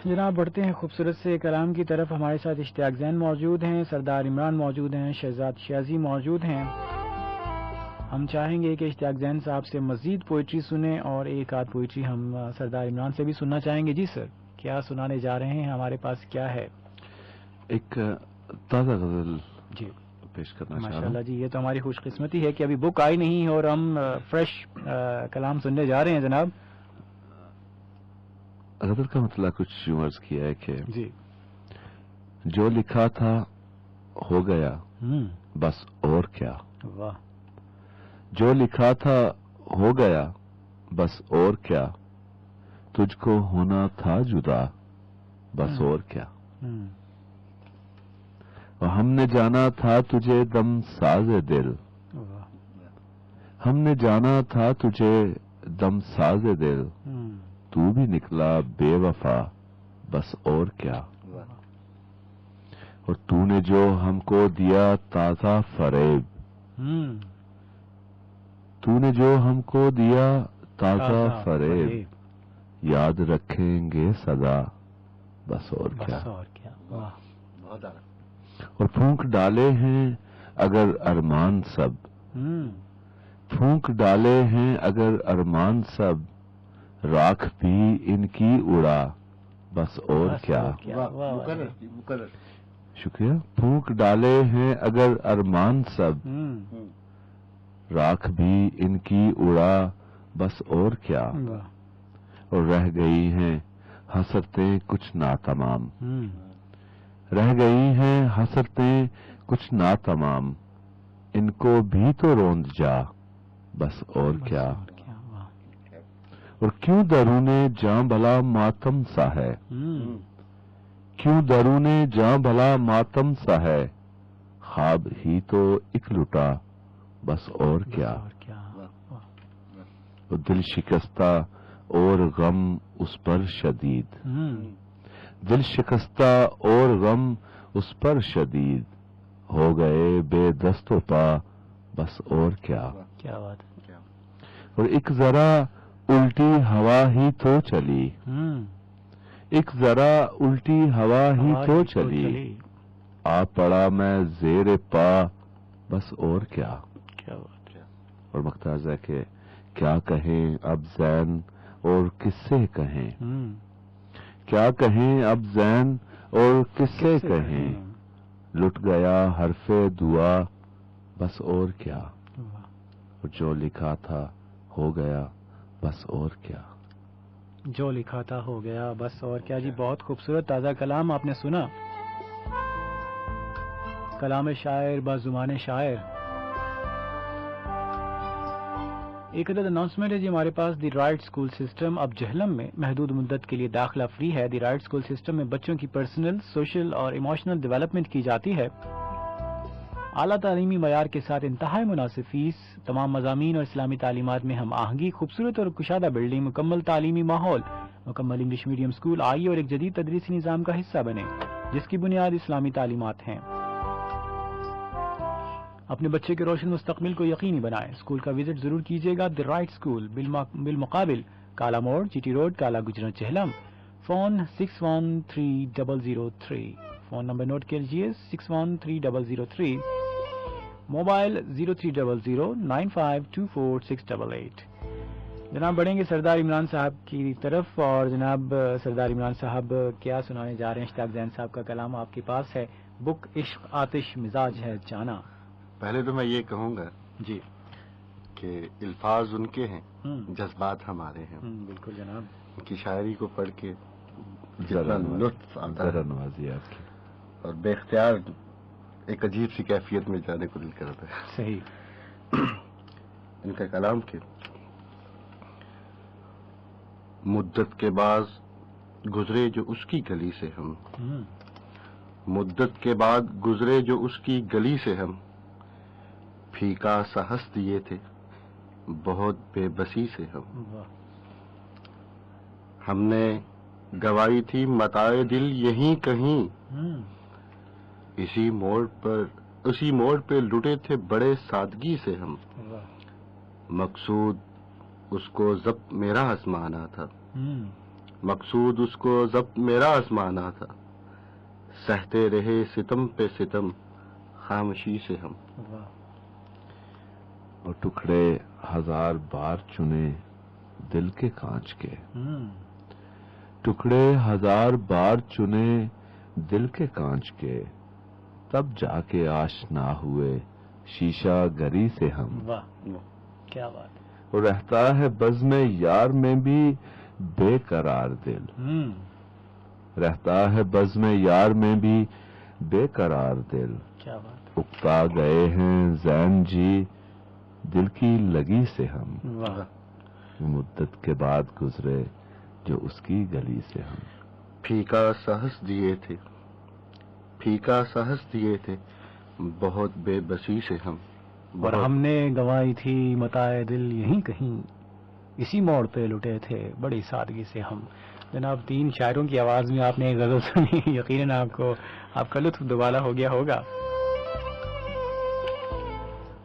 جناب بڑھتے ہیں خوبصورت سے کلام کی طرف. ہمارے ساتھ اشتیاق زین موجود ہیں, سردار عمران موجود ہیں, شہزاد شیازی موجود ہیں. ہم چاہیں گے کہ اشتیاق زین صاحب سے مزید پوئٹری سنیں اور ایک آدھ پوئٹری ہم سردار عمران سے بھی سننا چاہیں گے. جی سر, کیا سنانے جا رہے ہیں؟ ہمارے پاس کیا ہے؟ ایک تازہ غزل جی پیش کرنا چاہ رہا ماشاء ہوں. اللہ جی, یہ تو ہماری خوش قسمتی ہے کہ ابھی بک آئی نہیں اور ہم فریش کلام سننے جا رہے ہیں جناب. غزل کا مطلب کچھ یوں عرض کیا ہے کہ جی جو لکھا تھا ہو گیا بس اور کیا. واہ. جو لکھا تھا ہو گیا بس اور کیا, تجھ کو ہونا تھا جدا بس اور کیا. اور ہم نے جانا تھا تجھے دم ساز دل, ہم نے جانا تھا تجھے دم ساز دل, تو بھی نکلا بے وفا بس اور کیا. اور تو نے جو ہم کو دیا تازہ فریب, تو نے جو ہم کو دیا تازہ فریب, یاد رکھیں گے سدا بس اور کیا. اور پھونک ڈالے ہیں اگر ارمان سب, پھونک ڈالے ہیں اگر ارمان سب, راکھ بھی ان کی اڑا بس اور کیا. شکریہ. پھونک ڈالے ہیں اگر ارمان سب, راکھ بھی ان کی اڑا بس اور کیا. اور رہ گئی ہیں حسرتیں کچھ ناتمام, رہ گئی ہیں حسرتیں کچھ ناتمام, ان کو بھی تو روند جا بس اور کیا. اور کیوں درون جاں بھلا ماتم سا ہے, کیوں درون جاں بھلا ماتم سا ہے, خواب ہی تو ایک لٹا بس اور کیا. اور دل شکستہ اور غم اس پر شدید, دل شکستہ اور غم اس پر شدید, ہو گئے بے دست و پا بس اور کیا. کیا بات ہے. اور ایک ذرا الٹی ہوا ہی تو چلی, ایک ذرا الٹی ہوا ہی تو چلی, آ پڑا میں زیر پا بس اور کیا. اور مقتضا ہے کہ کیا کہیں اب زین اور کس سے کہیں, کیا کہیں اب زین اور کس سے کہیں, لٹ گیا حرف دعا بس اور کیا. اور جو لکھا تھا ہو گیا بس اور کیا. جو لکھا تھا ہو گیا بس اور کیا. جی بہت خوبصورت تازہ کلام آپ نے سنا, کلام شاعر با زبان شاعر. ایک عدد اناؤنسمنٹ ہے جی ہمارے پاس. دی رائٹ اسکول سسٹم اب جہلم میں محدود مدت کے لیے داخلہ فری ہے. دی رائٹ اسکول سسٹم میں بچوں کی پرسنل, سوشل اور ایموشنل ڈیولپمنٹ کی جاتی ہے. اعلیٰ تعلیمی معیار کے ساتھ انتہائی مناسب فیس, تمام مضامین اور اسلامی تعلیمات میں ہم آہنگی, خوبصورت اور کشادہ بلڈنگ, مکمل تعلیمی ماحول, مکمل انگلش میڈیم اسکول. آئیے اور ایک جدید تدریسی نظام کا حصہ بنیں جس کی بنیاد اسلامی تعلیمات ہیں. اپنے بچے کے روشن مستقبل کو یقینی بنائیں. اسکول کا وزٹ ضرور کیجیے گا. دی رائٹ اسکول بالمقابل کالا موڑ, جی T road, Kala Gujra, Jhelum. Phone 613003. Phone number note کیجیے 613003. موبائل 0300952468. جناب بڑھیں گے سردار عمران صاحب کی طرف, اور جناب سردار عمران صاحب کیا سنانے جا رہے ہیں؟ اشتیاق زین صاحب کا کلام آپ کے پاس ہے. بک عشق آتش مزاج ہے جانا. پہلے تو میں یہ کہوں گا جی کہ الفاظ ان کے ہیں, جذبات ہمارے ہیں. بالکل جناب. ان کی شاعری کو پڑھ کے جتنا لطف آتا ہے نوازی آپ کی, اور بے اختیار ایک عجیب سی کیفیت میں جانے کو دل کرتا ہے. صحیح. ان کا کلام کے مدت کے بعد گزرے جو اس کی گلی سے ہم, مدت کے بعد گزرے جو اس کی گلی سے ہم, پھیکا سا ہنس دیے تھے بہت بے بسی سے ہم. ہم نے گوائی تھی متاع دل یہیں کہیں, اسی موڑ پہ لٹے تھے بڑے سادگی سے ہم. مقصود اس کو ضبط میرا آزمانا تھا, مقصود اس کو ضبط میرا آزمانا تھا، سہتے رہے ستم پہ ستم خاموشی سے ہم. اور ٹکڑے ہزار بار چنے دل کے کانچ کے، ٹکڑے ہزار بار چنے دل کے کانچ کے، تب جا کے آشنا ہوئے شیشہ گری سے ہم. واہ کیا بات. اور رہتا ہے بزم یار میں بھی بے قرار دل، رہتا ہے بزم یار میں بھی بے قرار دل. کیا بات. اکتا گئے ہیں زین جی دل کی لگی سے ہم. واہ. مدت کے بعد گزرے جو اس کی گلی سے ہم. پھیکا سہس دیے تھے، پھیکا سہس دیے تھے بہت بے بسی سے ہم. اور ہم نے گنوائی تھی متاع دل یہیں کہیں، اسی موڑ پہ لٹے تھے بڑی سادگی سے ہم. جناب 3 شاعروں کی آواز میں آپ نے ایک غزل سنی، یقیناً آپ کا لطف دوبالا ہو گیا ہوگا.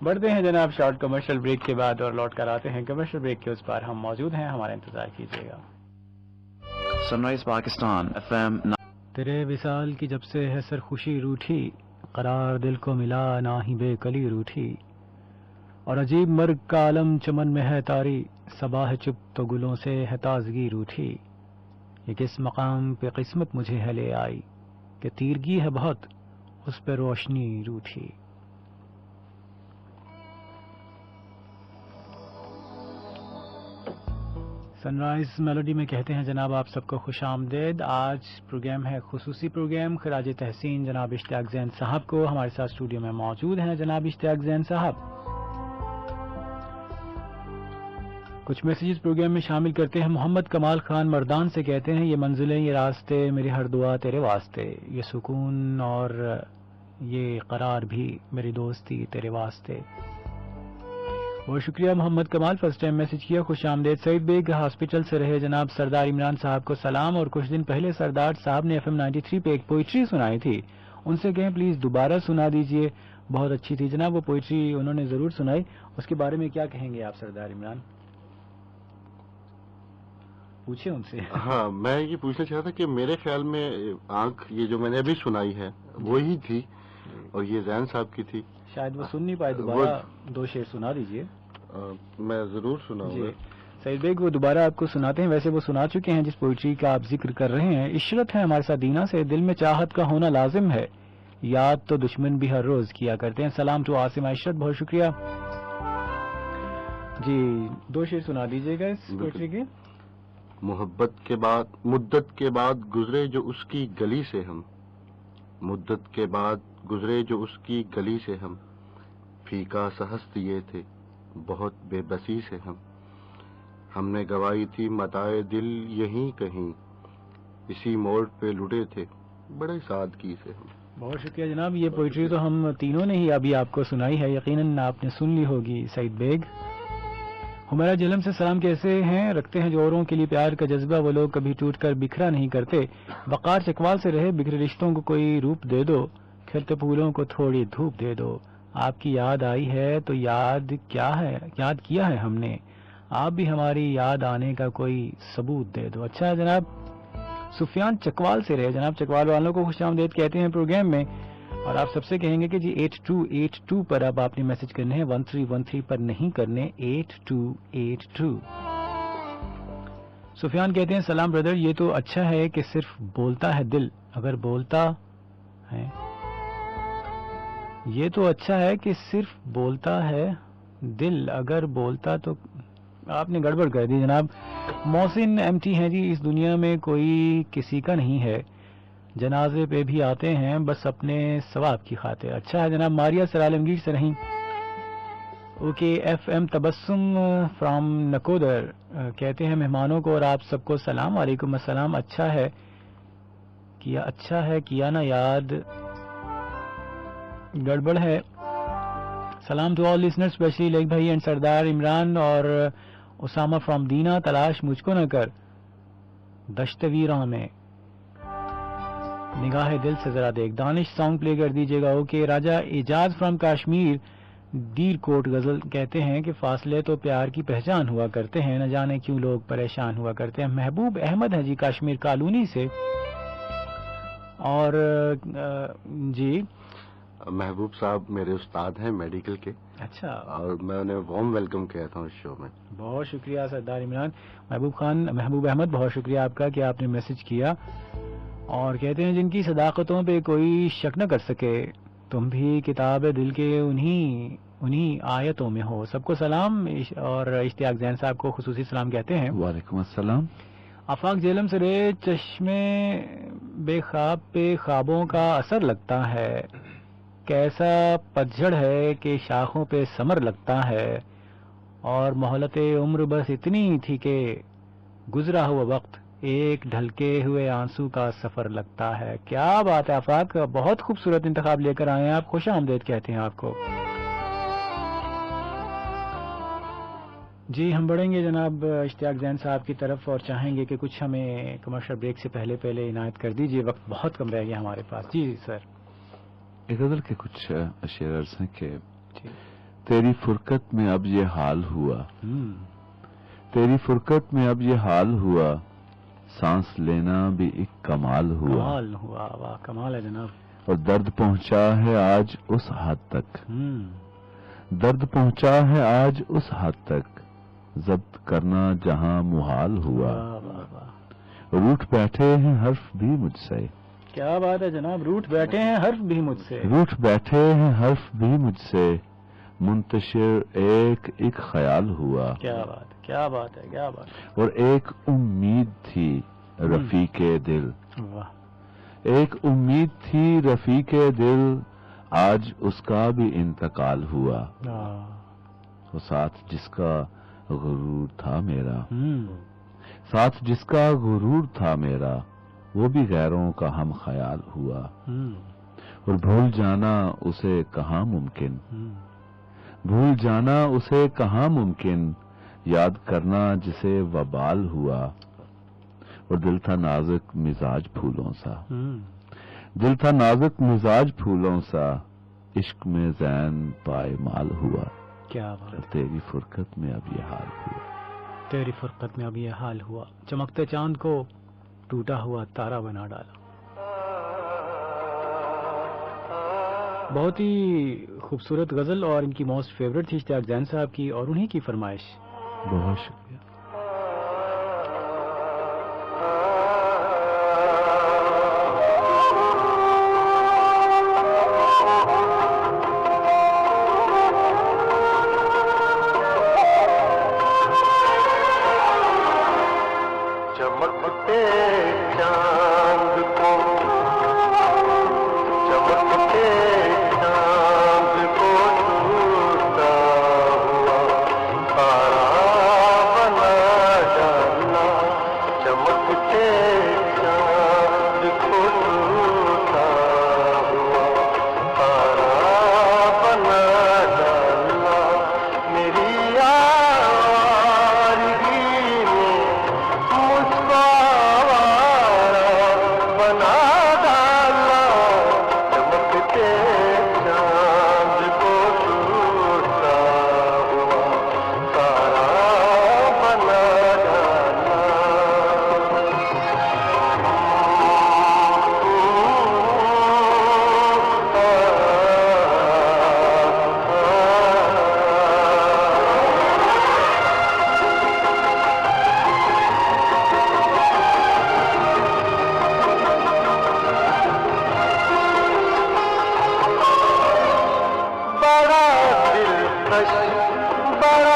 بڑھتے ہیں جناب شارٹ کمرشل بریک کے بعد اور لوٹ کر آتے ہیں کمرشل بریک کے اس پار. ہم موجود ہیں، ہمارا انتظار کیجیے گا. سن رائز پاکستان FM. تیرے وصال کی جب سے ہے سرخوشی روٹھی، قرار دل کو ملا نہ ہی بے کلی روٹھی. اور عجیب مرگ کا عالم چمن میں ہے طاری، صبا ہے چپ تو گلوں سے ہے تازگی روٹھی. یہ کس مقام پہ قسمت مجھے ہے لے آئی، کہ تیرگی ہے بہت اس پہ روشنی روٹھی. سن رائز میلوڈی میں کہتے ہیں جناب آپ سب کو خوش آمدید. آج پروگرام ہے خصوصی پروگرام خراج تحسین جناب اشتیاق زین صاحب کو. ہمارے ساتھ اسٹوڈیو میں موجود ہیں جناب اشتیاق زین صاحب. کچھ میسیجز پروگرام میں شامل کرتے ہیں. محمد کمال خان مردان سے کہتے ہیں یہ منزلیں یہ راستے میری ہر دعا تیرے واسطے، یہ سکون اور یہ قرار بھی میری دوستی تیرے واسطے. بہت شکریہ محمد کمال، فرسٹ ٹائم میسج کیا. خوش آمدید. سعید بیگ ہاسپٹل سے رہے جناب سردار عمران صاحب کو سلام. اور کچھ دن پہلے سردار صاحب نے FM 93 پہ ایک پوئٹری سنائی تھی، ان سے کہیں پلیز دوبارہ سنا دیجئے، بہت اچھی تھی. جناب وہ پوئٹری انہوں نے ضرور سنائی، اس کے بارے میں کیا کہیں گے آپ سردار عمران؟ پوچھے ان سے. ہاں میں یہ پوچھنا چاہتا کہ میرے خیال میں آنکھ یہ جو میں نے ابھی سنائی ہے وہی تھی اور یہ زین صاحب کی تھی. شاید وہ سن نہیں پائے، دوبارہ 2 شعر سنا دیجئے. میں ضرور سناؤں گا. سعید بیگ وہ دوبارہ آپ کو سناتے ہیں. ویسے وہ سنا چکے ہیں جس پوئٹری کا آپ ذکر کر رہے ہیں. عشرت ہے ہمارے ساتھ دینا سے، دل میں چاہت کا ہونا لازم ہے، یاد تو دشمن بھی ہر روز کیا کرتے ہیں. سلام ٹو عاصم عشرت، بہت شکریہ. جی 2 شعر سنا دیجیے گا اس پوئٹری کے. محبت کے بعد مدت کے بعد گزرے جو اس کی گلی سے ہم، مدت کے بعد گزرے جو اس کی گلی سے ہم، پھیکا سہس دیے تھے بہت بے بسی سے ہم نے گوائی تھی متاع دل یہیں کہیں، اسی موڑ پہ لٹے تھے بڑے سادگی سے ہم. بہت شکریہ جناب. یہ پوئٹری تو ہم تینوں نے ہی ابھی آپ کو سنائی ہے، یقیناً آپ نے سن لی ہوگی. سعید بیگ ہمارا جہلم سے سلام، کیسے ہیں؟ رکھتے ہیں جو اوروں کے لیے پیار کا جذبہ، وہ لوگ کبھی ٹوٹ کر بکھرا نہیں کرتے. وقار چکوال سے رہے، بکھرے رشتوں کو کوئی روپ دے دو، کھلتے پھولوں کو تھوڑی دھوپ دے دو. آپ کی یاد آئی ہے تو یاد کیا ہے ہم نے، آپ بھی ہماری یاد آنے کا کوئی ثبوت دے دو. اچھا جناب سفیان چکوال سے رہے، جناب چکوال والوں کو خوش آمدید کہتے ہیں پروگرام میں. اور آپ سب سے کہیں گے کہ جی 8282 پر اب آپ نے میسج کرنے ہیں، 1313 پر نہیں کرنے، 8282. سفیان کہتے ہیں سلام بردر، یہ تو اچھا ہے کہ صرف بولتا ہے دل، اگر بولتا ہے یہ تو اچھا ہے کہ صرف بولتا ہے دل، اگر بولتا تو آپ نے گڑبڑ کر دی جناب. محسن MT ہیں جی، اس دنیا میں کوئی کسی کا نہیں ہے، جنازے پہ بھی آتے ہیں بس اپنے ثواب کی خاطر. اچھا ہے جناب. ماریا سر عالمگیر سے نہیں. Okay FM Tabassum from Nakodar کہتے ہیں مہمانوں کو اور آپ سب کو سلام. وعلیکم السلام. اچھا ہے کیا نا یاد، گڑبڑ ہے. سلام ٹو آل لسنر اسپیشلی لیک بھائی اینڈ سردار عمران اور اسامہ فرام دینا. تلاش مجھ کو نہ کر دشت ویراں میں، نگاہ دل سے ذرا دیکھ. دانش سانگ پلے کر دیجیے گا. اوکے. راجہ اعجاز فرام کشمیر دیر کوٹ غزل کہتے ہیں کہ فاصلے تو پیار کی پہچان ہوا کرتے ہیں، نہ جانے کیوں لوگ پریشان ہوا کرتے ہیں. محبوب احمد ہے جی کاشمیر کالونی سے. اور جی محبوب صاحب میرے استاد ہیں میڈیکل کے. اچھا. اور میں انہیں وارم ویلکم کہتا ہوں اس شو میں. بہت شکریہ سردار عمران. محبوب احمد بہت شکریہ آپ کا کہ آپ نے میسج کیا. اور کہتے ہیں جن کی صداقتوں پہ کوئی شک نہ کر سکے، تم بھی کتاب دل کے انہی آیتوں میں ہو. سب کو سلام. اور اشتیاق زین صاحب کو خصوصی سلام کہتے ہیں. وعلیکم السلام. آفاق جیلم سے رے چشمے بے خواب پہ خوابوں کا اثر لگتا ہے، کیسا پتجھڑ ہے کہ شاخوں پہ ثمر لگتا ہے، اور مہلت عمر بس اتنی تھی کہ گزرا ہوا وقت ایک ڈھلکے ہوئے آنسو کا سفر لگتا ہے. کیا بات ہے آفاق، بہت خوبصورت انتخاب لے کر آئے ہیں آپ. خوش آمدید کہتے ہیں آپ کو. جی ہم بڑھیں گے جناب اشتیاق زین صاحب کی طرف اور چاہیں گے کہ کچھ ہمیں کمرشل بریک سے پہلے عنایت کر دیجیے. وقت بہت کم رہ گیا ہمارے پاس. جی سر. ایک غزل کے کچھ اشعار عرض ہیں کہ تیری فرقت میں اب یہ حال ہوا، تیری فرقت میں اب یہ حال ہوا، سانس لینا بھی ایک کمال ہوا. کمال ہوا. واہ کمال ہے جناب. اور درد پہنچا ہے آج اس حد تک، درد پہنچا ہے آج اس حد تک، ضبط کرنا جہاں محال ہوا. روٹ بیٹھے ہیں حرف بھی مجھ سے. کیا بات ہے جناب. روٹ بیٹھے ہیں حرف بھی مجھ سے. روٹ بیٹھے ہیں حرف بھی مجھ سے، منتشر ایک ایک خیال ہوا. کیا بات ہے، کیا بات ہے، کیا بات ہے. اور ایک امید تھی رفیق دل، واہ. ایک امید تھی رفیق دل، آج اس کا بھی انتقال ہوا. وہ ساتھ جس کا غرور تھا میرا، ساتھ جس کا غرور تھا میرا، وہ بھی غیروں کا ہم خیال ہوا. اور بھول جانا اسے کہاں ممکن، بھول جانا اسے کہاں ممکن، یاد کرنا جسے وبال ہوا. اور دل تھا نازک مزاج پھولوں سا، دل تھا نازک مزاج پھولوں سا، عشق میں زین پائے مال ہوا. کیا بات. تیری فرقت میں اب یہ حال ہوا، تیری فرقت میں اب یہ حال ہوا، چمکتے چاند کو ٹوٹا ہوا تارا بنا ڈالا. بہت ہی خوبصورت غزل اور ان کی موسٹ فیوریٹ تھی اشتیاق زین صاحب کی، اور انہی کی فرمائش. بہت شکریہ. بڑا